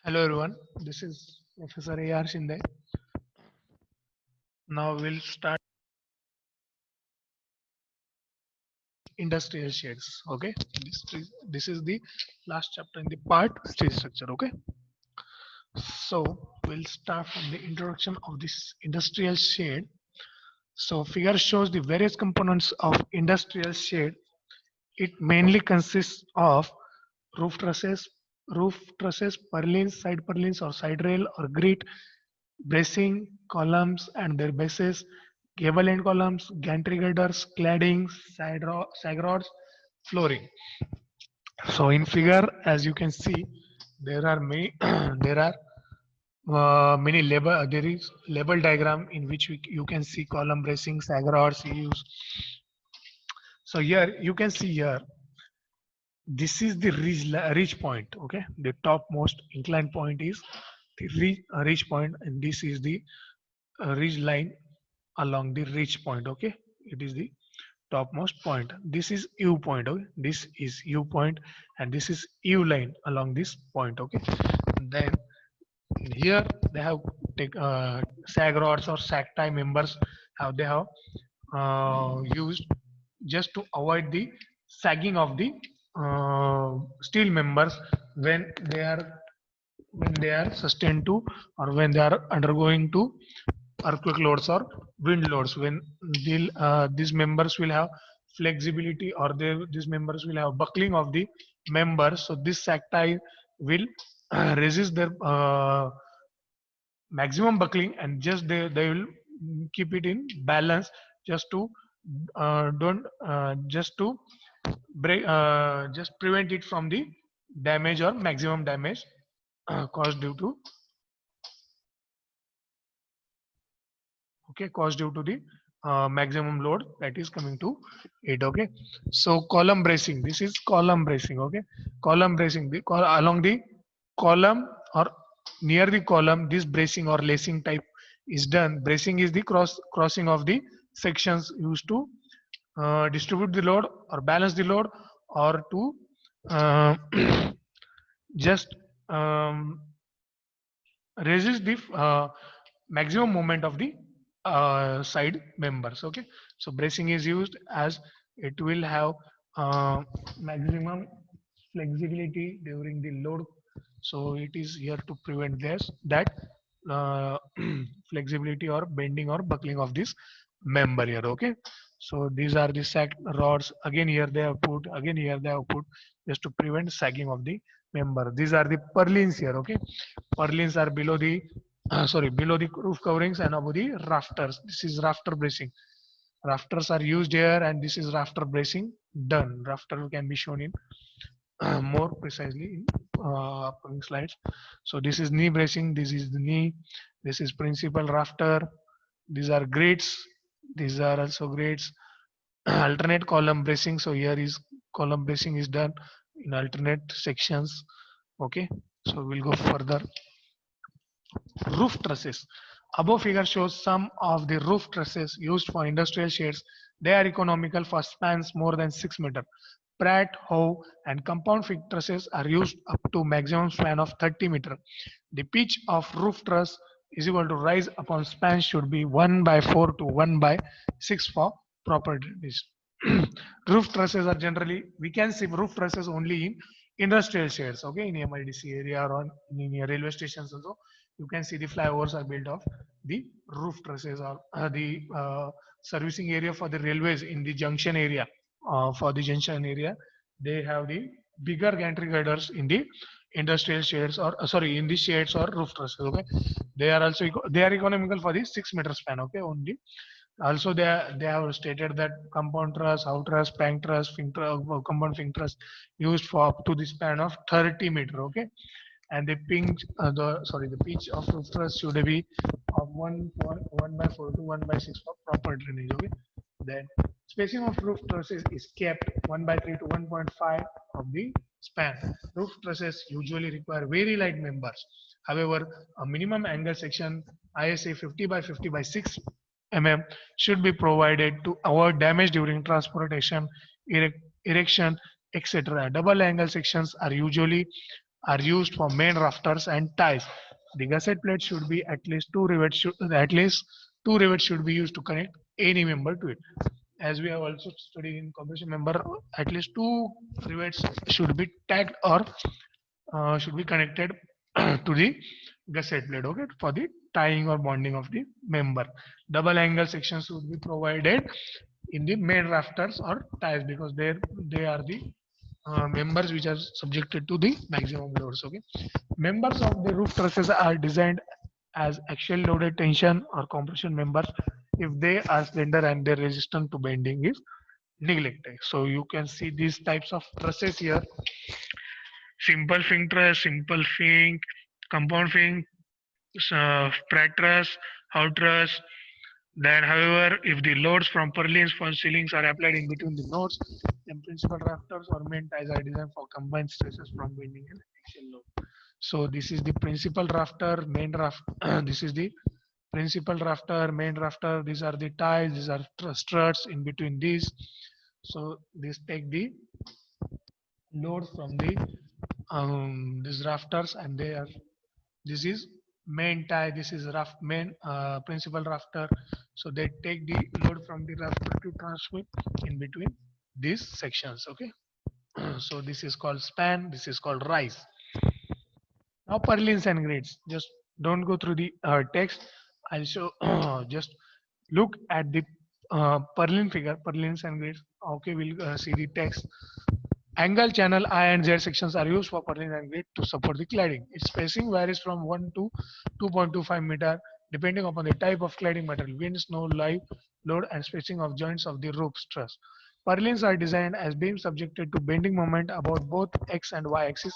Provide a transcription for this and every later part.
Hello everyone, this is Professor A.R. Shinde. Now we'll start industrial shades. Okay, this is the last chapter in the part stage structure. Okay, so we'll start from the introduction of this industrial shade. So figure shows the various components of industrial shade. It mainly consists of roof trusses, purlins, side purlins or side rail or grit, bracing, columns and their bases, gable end columns, gantry girders, cladding, sag rods, flooring. So in figure, as you can see, there are many there are many label. There is label diagram in which you can see column bracing, sag rods used. So here you can see here this is the ridge point. Okay, the topmost inclined point is the ridge point, and this is the ridge line along the ridge point. Okay, it is the topmost point. This is u point. Okay, this is u point, and this is u line along this point. Okay, then here they have take sag rods or sag tie members how they have used just to avoid the sagging of the steel members when they are when they are sustained to or when they are undergoing to earthquake loads or wind loads. When these members will have flexibility or these members will have buckling of the members, so this sag tie will resist their maximum buckling, and just they will keep it in balance just to don't just to break just prevent it from the damage or maximum damage caused due to caused due to the maximum load that is coming to it. Okay, so column bracing, this is column bracing. Okay, column bracing, along the column or near the column, this bracing or lacing type is done. Bracing is the crossing of the sections used to distribute the load or balance the load, or to uh, just resist the maximum moment of the side members. Okay, so bracing is used as it will have maximum flexibility during the load, so it is here to prevent this that uh, flexibility or bending or buckling of this member here. Okay, so these are the sag rods. Again here they have put, again here they have put, just to prevent sagging of the member. These are the purlins here. Okay, purlins are below the below the roof coverings and above the rafters. This is rafter bracing. Rafters are used here, and this is rafter bracing done. Rafter can be shown in more precisely in upcoming slides. So this is knee bracing, this is the knee, this is principal rafter, these are grades, these are also grades. Alternate column bracing, so here is column bracing is done in alternate sections. Okay, so we'll go further. Roof trusses. Above figure shows some of the roof trusses used for industrial shades. They are economical for spans more than 6 meter. Pratt, Howe, and compound fig trusses are used up to maximum span of 30 meter. The pitch of roof truss is equal to rise upon span should be 1 by 4 to 1 by 6 for proper drainage. Roof trusses are generally, we can see roof trusses only in industrial shades. Okay, in MIDC area or in railway stations also, you can see the flyovers are built of the roof trusses, or the servicing area for the railways in the junction area. For the junction area, they have the bigger gantry girders in the industrial shades, or in the shades or roof trusses. Okay, they are also they are economical for the 6 meter span. Okay, only. Also, they have stated that compound truss, out truss, plank truss, compound fing truss used for up to the span of 30 meter. Okay, and the pinch the pitch of roof truss should be of 1 by 4 to 1 by 6 for proper drainage. Okay, then spacing of roof trusses is kept 1 by 3 to 1.5 of the span. Roof trusses usually require very light members. However, a minimum angle section ISA 50 by 50 by 6 mm should be provided to avoid damage during transportation, erection, etc. Double angle sections are usually are used for main rafters and ties. The gusset plate should be at least two rivets should be used to connect any member to it. As we have also studied in compression member, at least two rivets should be tagged or should be connected to the gusset plate, okay, for the tying or bonding of the member. Double angle sections should be provided in the main rafters or ties because they are the members which are subjected to the maximum loads. Okay, members of the roof trusses are designed as axial loaded tension or compression members if they are slender and their resistance to bending is neglected. So you can see these types of trusses here: simple fin truss, simple fin, compound fin, spread truss, house truss. Then, however, if the loads from purlins for ceilings are applied in between the nodes, then principal rafters or main ties are designed for combined stresses from bending and axial load. So this is the principal rafter, main raft. This is the principal rafter, main rafter. These are the ties. These are struts in between these. So this take the load from the these rafters, and they are, this is main tie, this is rough main principal rafter. So they take the load from the rafter to transmit in between these sections. Okay, so this is called span, this is called rise. Now purlins and grids, just don't go through the text. I'll show just look at the purlin figure, purlins and grids. Okay, we'll see the text. Angle channel I and Z sections are used for purlin and grid to support the cladding. Its spacing varies from 1 to 2.25 meter depending upon the type of cladding material, wind, snow, live load, and spacing of joints of the roof truss. Purlins are designed as beams subjected to bending moment about both x and y axis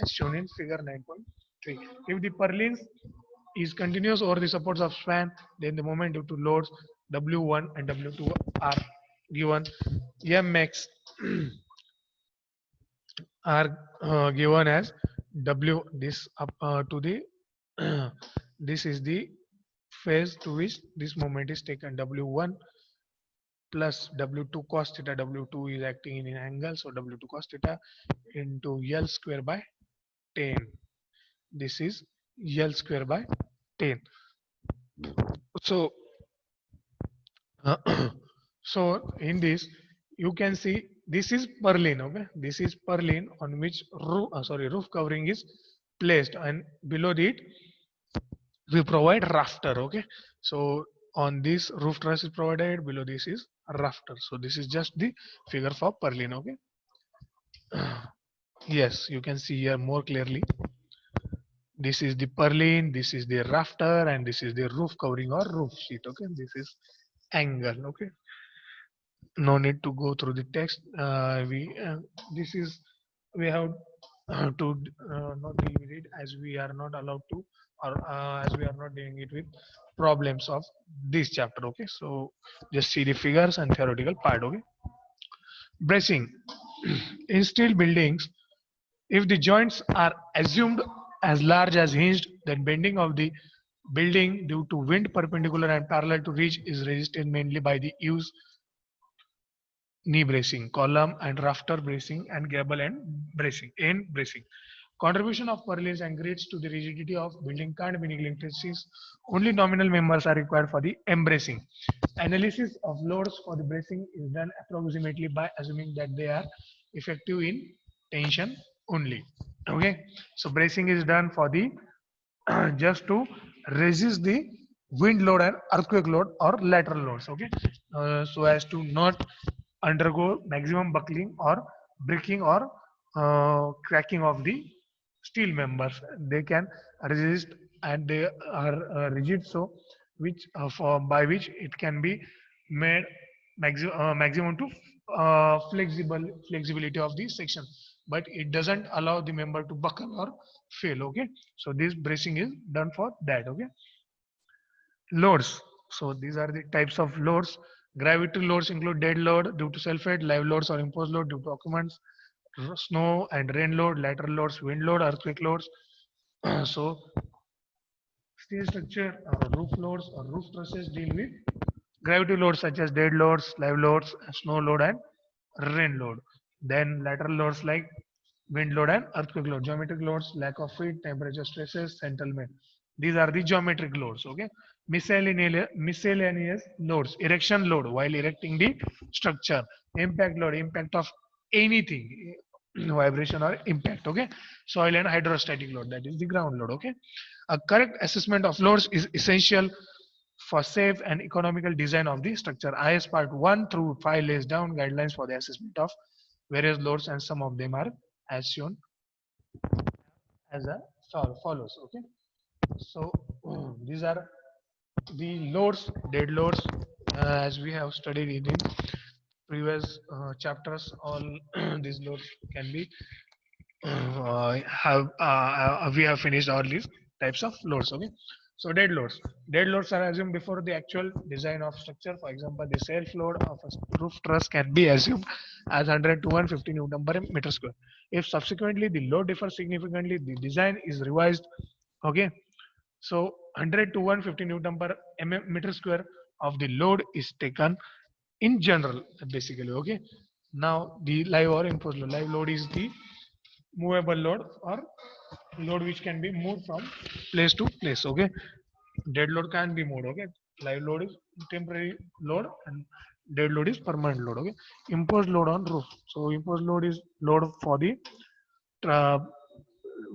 as shown in figure 9.3. If the purlins is continuous over the supports of span, then the moment due to loads W1 and W2 are given mx are given as W. This up to the this is the phase to which this moment is taken, W1 plus W2 cos theta. W2 is acting in an angle, so W2 cos theta into L square by 10. This is L square by 10. So so in this you can see this is purlin. Okay, this is purlin on which roof covering is placed, and below it we provide rafter. Okay, so on this roof truss is provided, below this is rafter. So this is just the figure for purlin. Okay, yes, you can see here more clearly. This is the purlin, this is the rafter, and this is the roof covering or roof sheet. Okay, this is angle. Okay, no need to go through the text. We this is we have to not deal with it as we are not allowed to, or as we are not dealing it with problems of this chapter. Okay, so just see the figures and theoretical part. Okay, bracing in steel buildings, if the joints are assumed as large as hinged, then bending of the building due to wind perpendicular and parallel to ridge is resisted mainly by the use knee bracing, column and rafter bracing, and gable and bracing, end bracing. Contribution of purlins and grids to the rigidity of building can't be neglected since only nominal members are required for the embracing. Analysis of loads for the bracing is done approximately by assuming that they are effective in tension only. Okay, so bracing is done for the just to resist the wind load and earthquake load or lateral loads. Okay, so as to not undergo maximum buckling or breaking or cracking of the steel members. They can resist and they are rigid, so which for by which it can be made maximum to flexibility of the section, but it doesn't allow the member to buckle or fail. Okay, so this bracing is done for that. Okay, loads. So these are the types of loads. Gravity loads include dead load due to self-weight, live loads or imposed load due to occupants, snow and rain load, lateral loads, wind load, earthquake loads. So steel structure or roof loads or roof trusses deal with gravity loads such as dead loads, live loads, snow load and rain load. Then lateral loads like wind load and earthquake load. Geometric loads, lack of heat, temperature stresses, settlement. These are the geometric loads. Okay. Miscellaneous loads, erection load while erecting the structure, impact load, impact of anything, vibration or impact. Okay. Soil and hydrostatic load, that is the ground load. Okay. A correct assessment of loads is essential for safe and economical design of the structure. IS Part 1 through 5 lays down guidelines for the assessment of various loads, and some of them are as shown as a follows. Okay, so these are the loads, dead loads, as we have studied in previous chapters. All these loads can be have we have finished all these types of loads. Okay, so dead loads are assumed before the actual design of structure. For example, the self load of a roof truss can be assumed as 100 to 150 newton per meter square. If subsequently the load differs significantly, the design is revised. Okay, so 100 to 150 newton per meter square of the load is taken in general, basically. Okay, now the live or imposed load. Live load is the movable load or load which can be moved from place to place. Okay, dead load can be moved. Okay, live load is temporary load and dead load is permanent load. Okay, imposed load on roof. So imposed load is load for the uh,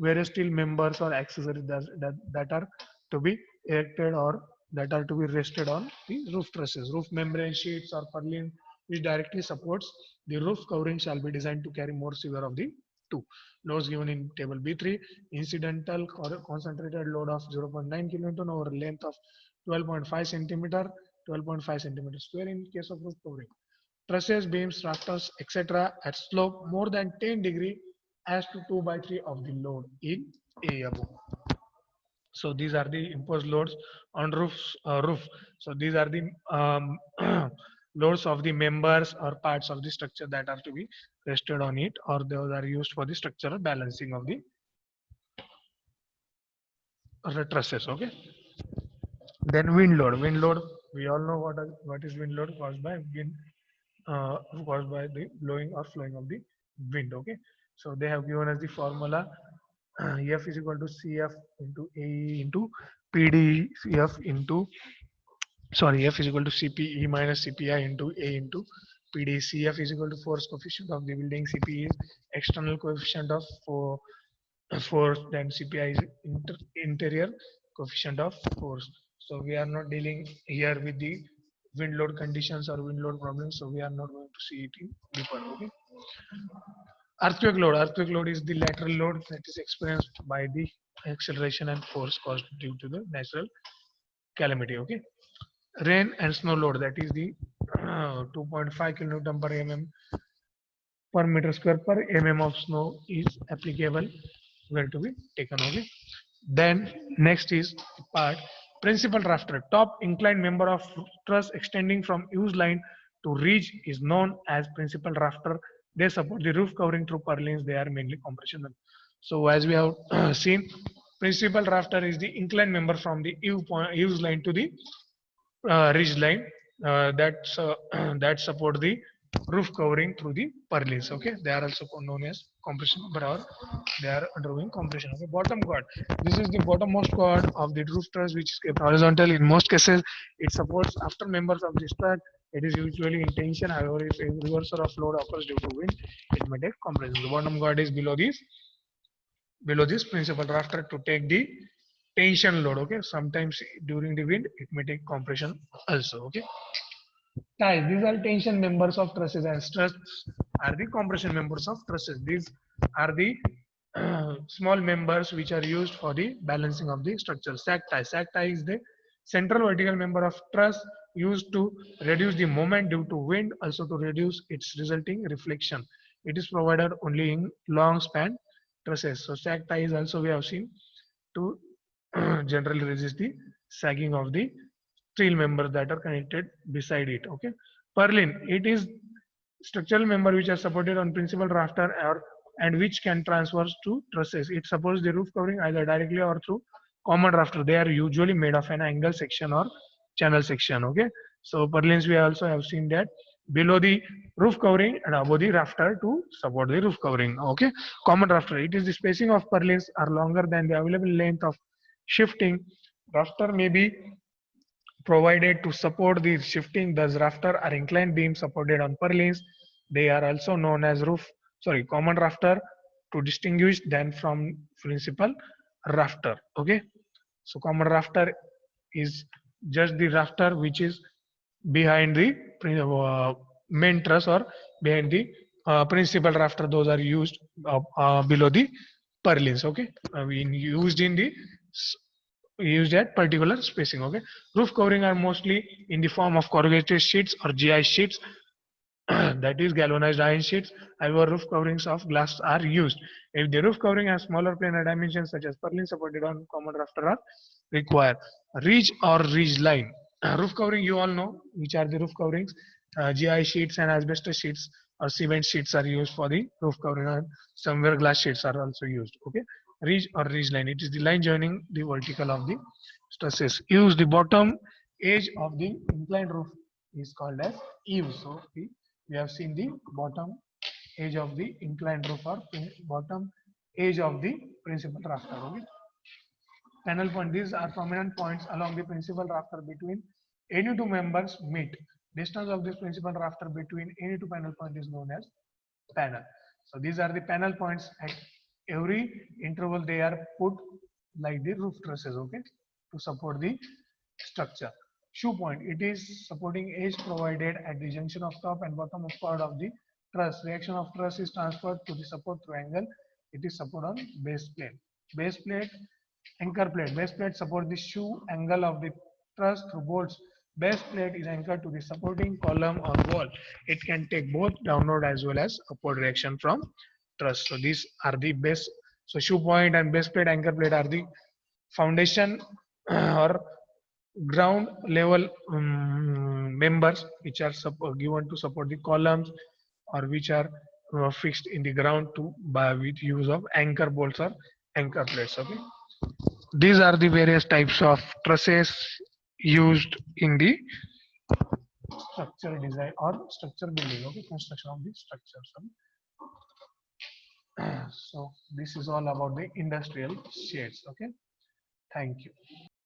various steel members or accessories that are to be erected or that are to be rested on the roof trusses. Roof membrane sheets or purlin which directly supports the roof covering shall be designed to carry more severe of the two. Loads given in table B3: incidental concentrated load of 0.9 kilonewton over length of 12.5 centimeter, 12.5 centimeter square in case of roof covering. Trusses, beams, rafters, etc. at slope more than 10 degree as to 2 by 3 of the load in A above. So these are the imposed loads on roof. So these are the loads of the members or parts of the structure that are to be rested on it, or those are used for the structural balancing of the trusses. Okay. Then wind load. Wind load. We all know what is wind load, caused by wind, caused by the blowing or flowing of the wind. Okay. So they have given us the formula. F is equal to CF into AE into PDCF into, sorry, F is equal to CPE minus CPI into A into PD. CF is equal to force coefficient of the building. CP is external coefficient of force. Then CPI is interior coefficient of force. So we are not dealing here with the wind load conditions or wind load problems. So we are not going to see it in deeper. Okay. Earthquake load. Earthquake load is the lateral load that is experienced by the acceleration and force caused due to the natural calamity. Okay. Rain and snow load, that is the 2.5 kilonewton per mm per meter square per mm of snow is applicable where to be taken. Okay. Then next is part principal rafter. Top inclined member of truss extending from use line to ridge is known as principal rafter. They support the roof covering through purlins. They are mainly compressional. So as we have seen, principal rafter is the inclined member from the use line to the ridge line, that's that support the roof covering through the purlins. Okay, they are also known as compression member, or they are undergoing compression. Okay, bottom chord. This is the bottommost chord of the roof truss, which is kept horizontal. In most cases, it supports after members of the strut. It is usually in tension. However, if a reversal of load occurs due to wind, it may take compression. The bottom chord is below this principal rafter to take the tension load. Okay, sometimes during the wind it may take compression also. Okay, ties, these are tension members of trusses, and struts are the compression members of trusses. These are the small members which are used for the balancing of the structure. Sac tie is the central vertical member of truss used to reduce the moment due to wind, also to reduce its resulting reflection. It is provided only in long span trusses. So sac tie is also, we have seen, to generally resist the sagging of the steel members that are connected beside it. Okay, purlin, it is structural member which are supported on principal rafter or and which can transfer to trusses. It supports the roof covering either directly or through common rafter. They are usually made of an angle section or channel section. Okay, so purlins we also have seen that below the roof covering and above the rafter to support the roof covering. Okay, common rafter. It is the spacing of purlins are longer than the available length of shifting. Rafter may be provided to support the shifting. Thus, rafter are inclined beams supported on purlins. They are also known as common rafter to distinguish them from principal rafter. Okay, so common rafter is just the rafter which is behind the main truss or behind the principal rafter. Those are used below the purlins. Okay, used in the used at particular spacing. Okay, roof covering are mostly in the form of corrugated sheets or GI sheets, that is galvanized iron sheets. However, roof coverings of glass are used. If the roof covering has smaller planar dimensions such as purlin supported on common rafter are required. Ridge or ridge line. Roof covering, you all know which are the roof coverings. GI sheets and asbestos sheets or cement sheets are used for the roof covering, and somewhere glass sheets are also used. Okay, ridge or ridge line. It is the line joining the vertical of the trusses. Use the bottom edge of the inclined roof is called as eave. So we have seen the bottom edge of the inclined roof or bottom edge of the principal rafter. Okay. Panel point. These are prominent points along the principal rafter between any two members meet. Distance of this principal rafter between any two panel point is known as panel. So these are the panel points at every interval. They are put like the roof trusses, okay, to support the structure. Shoe point. It is supporting edge provided at the junction of top and bottom of part of the truss. Reaction of truss is transferred to the support through angle. It is support on base plate. Base plate, anchor plate. Base plate support the shoe angle of the truss through bolts. Base plate is anchored to the supporting column or wall. It can take both downward as well as upward reaction from truss. So these are the base. So shoe point and base plate, anchor plate are the foundation or ground level members which are given to support the columns or which are fixed in the ground to by with use of anchor bolts or anchor plates. Okay, these are the various types of trusses used in the structure design or structure building. Okay, construction of the structure. So this is all about the industrial shades. Okay, thank you.